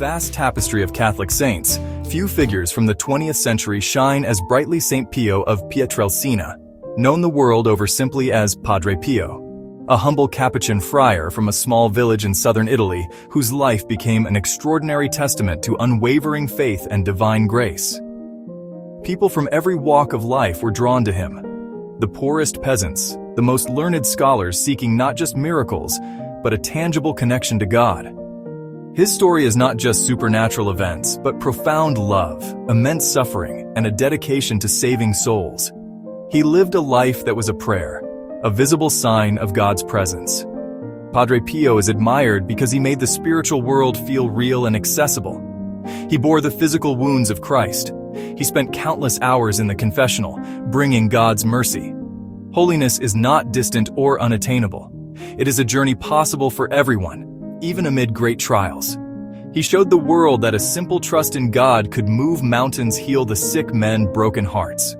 vast tapestry of Catholic saints, few figures from the 20th century shine as brightly. Saint Pio of Pietrelcina, known the world over simply as Padre Pio, a humble Capuchin friar from a small village in southern Italy whose life became an extraordinary testament to unwavering faith and divine grace. People from every walk of life were drawn to him. The poorest peasants, the most learned scholars seeking not just miracles, but a tangible connection to God. His story is not just supernatural events, but profound love, immense suffering, and a dedication to saving souls. He lived a life that was a prayer, a visible sign of God's presence. Padre Pio is admired because he made the spiritual world feel real and accessible. He bore the physical wounds of Christ. He spent countless hours in the confessional, bringing God's mercy. Holiness is not distant or unattainable. It is a journey possible for everyone, even amid great trials. He showed the world that a simple trust in God could move mountains, heal the sick men, broken hearts.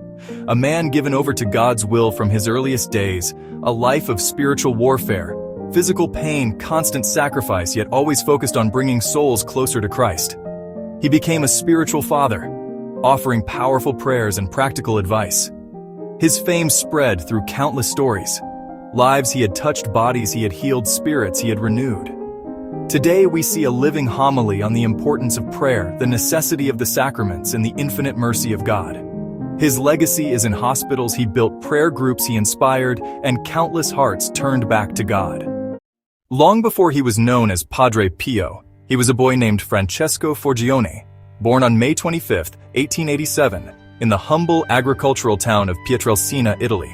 A man given over to God's will from his earliest days, a life of spiritual warfare, physical pain, constant sacrifice, yet always focused on bringing souls closer to Christ. He became a spiritual father, offering powerful prayers and practical advice. His fame spread through countless stories. Lives he had touched, bodies he had healed, spirits he had renewed. Today we see a living homily on the importance of prayer, the necessity of the sacraments, and the infinite mercy of God. His legacy is in hospitals he built, prayer groups he inspired, and countless hearts turned back to God. Long before he was known as Padre Pio, he was a boy named Francesco Forgione, born on May 25, 1887, in the humble agricultural town of Pietrelcina, Italy.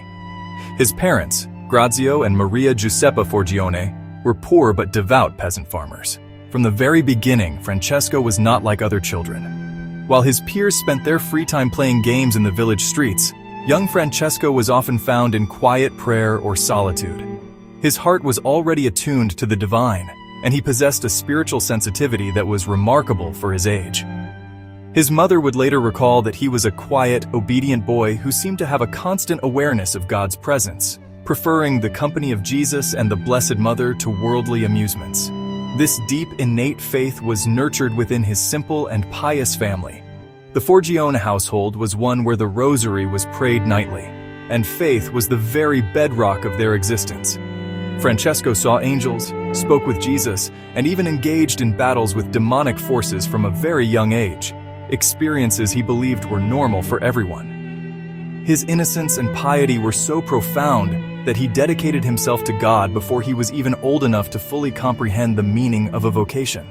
His parents, Grazio and Maria Giuseppa Forgione, were poor but devout peasant farmers. From the very beginning, Francesco was not like other children. While his peers spent their free time playing games in the village streets, young Francesco was often found in quiet prayer or solitude. His heart was already attuned to the divine, and he possessed a spiritual sensitivity that was remarkable for his age. His mother would later recall that he was a quiet, obedient boy who seemed to have a constant awareness of God's presence, preferring the company of Jesus and the Blessed Mother to worldly amusements. This deep, innate faith was nurtured within his simple and pious family. The Forgione household was one where the rosary was prayed nightly, and faith was the very bedrock of their existence. Francesco saw angels, spoke with Jesus, and even engaged in battles with demonic forces from a very young age, experiences he believed were normal for everyone. His innocence and piety were so profound that he dedicated himself to God before he was even old enough to fully comprehend the meaning of a vocation.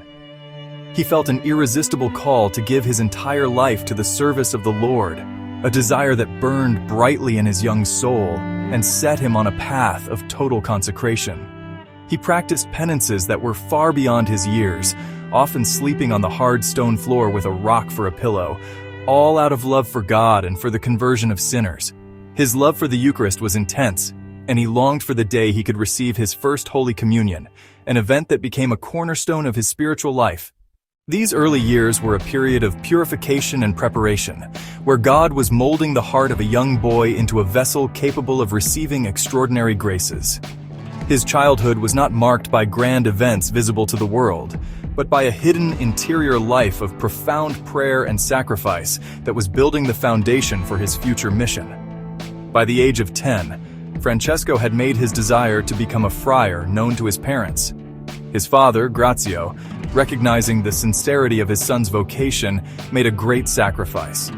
He felt an irresistible call to give his entire life to the service of the Lord, a desire that burned brightly in his young soul and set him on a path of total consecration. He practiced penances that were far beyond his years, often sleeping on the hard stone floor with a rock for a pillow, all out of love for God and for the conversion of sinners. His love for the Eucharist was intense, and he longed for the day he could receive his first Holy Communion, an event that became a cornerstone of his spiritual life. These early years were a period of purification and preparation, where God was molding the heart of a young boy into a vessel capable of receiving extraordinary graces. His childhood was not marked by grand events visible to the world, but by a hidden interior life of profound prayer and sacrifice that was building the foundation for his future mission. By the age of 10, Francesco had made his desire to become a friar known to his parents. His father, Grazio, recognizing the sincerity of his son's vocation, made a great sacrifice.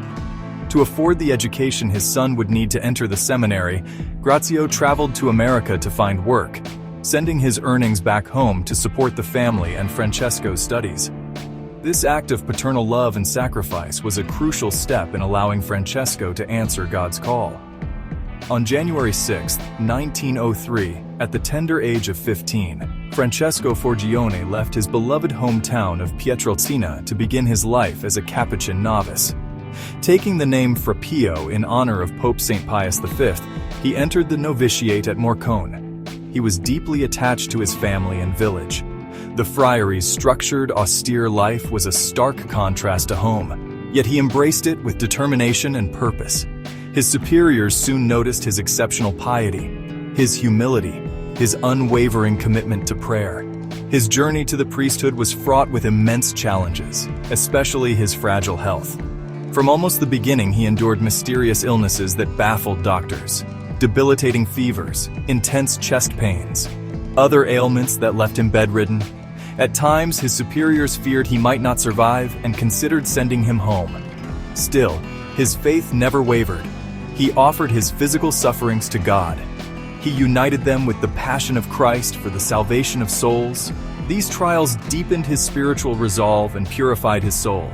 To afford the education his son would need to enter the seminary, Grazio traveled to America to find work, sending his earnings back home to support the family and Francesco's studies. This act of paternal love and sacrifice was a crucial step in allowing Francesco to answer God's call. On January 6, 1903, at the tender age of 15, Francesco Forgione left his beloved hometown of Pietrelcina to begin his life as a Capuchin novice. Taking the name Fra Pio in honor of Pope St. Pius V, he entered the novitiate at Morcone. He was deeply attached to his family and village. The friary's structured, austere life was a stark contrast to home, yet he embraced it with determination and purpose. His superiors soon noticed his exceptional piety, his humility, his unwavering commitment to prayer. His journey to the priesthood was fraught with immense challenges, especially his fragile health. From almost the beginning, he endured mysterious illnesses that baffled doctors, debilitating fevers, intense chest pains, other ailments that left him bedridden. At times, his superiors feared he might not survive and considered sending him home. Still, his faith never wavered. He offered his physical sufferings to God. He united them with the passion of Christ for the salvation of souls. These trials deepened his spiritual resolve and purified his soul.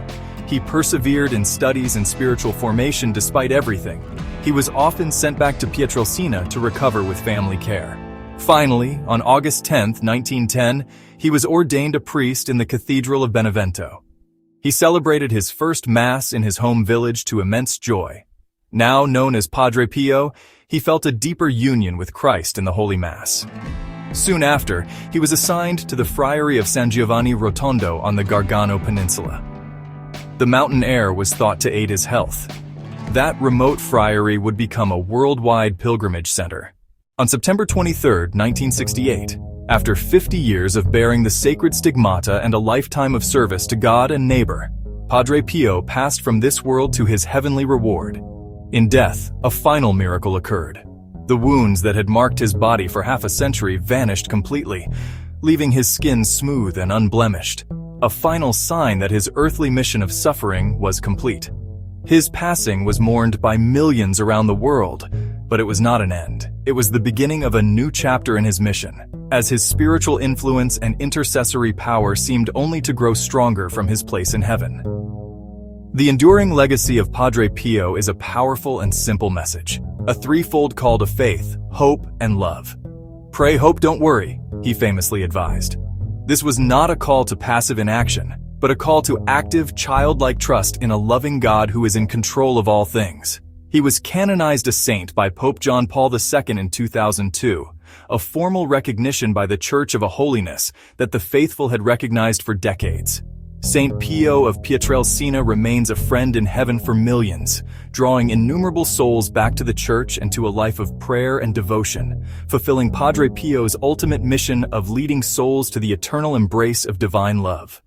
He persevered in studies and spiritual formation despite everything. He was often sent back to Pietrelcina to recover with family care. Finally, on August 10, 1910, he was ordained a priest in the Cathedral of Benevento. He celebrated his first Mass in his home village to immense joy. Now known as Padre Pio, he felt a deeper union with Christ in the Holy Mass. Soon after, he was assigned to the Friary of San Giovanni Rotondo on the Gargano Peninsula. The mountain air was thought to aid his health. That remote friary would become a worldwide pilgrimage center. On September 23, 1968, after 50 years of bearing the sacred stigmata and a lifetime of service to God and neighbor, Padre Pio passed from this world to his heavenly reward. In death, a final miracle occurred. The wounds that had marked his body for half a century vanished completely, leaving his skin smooth and unblemished, a final sign that his earthly mission of suffering was complete. His passing was mourned by millions around the world, but it was not an end. It was the beginning of a new chapter in his mission, as his spiritual influence and intercessory power seemed only to grow stronger from his place in heaven. The enduring legacy of Padre Pio is a powerful and simple message, a threefold call to faith, hope, and love. Pray, hope, don't worry, he famously advised. This was not a call to passive inaction, but a call to active, childlike trust in a loving God who is in control of all things. He was canonized a saint by Pope John Paul II in 2002, a formal recognition by the Church of a holiness that the faithful had recognized for decades. Saint Pio of Pietrelcina remains a friend in heaven for millions, drawing innumerable souls back to the Church and to a life of prayer and devotion, fulfilling Padre Pio's ultimate mission of leading souls to the eternal embrace of divine love.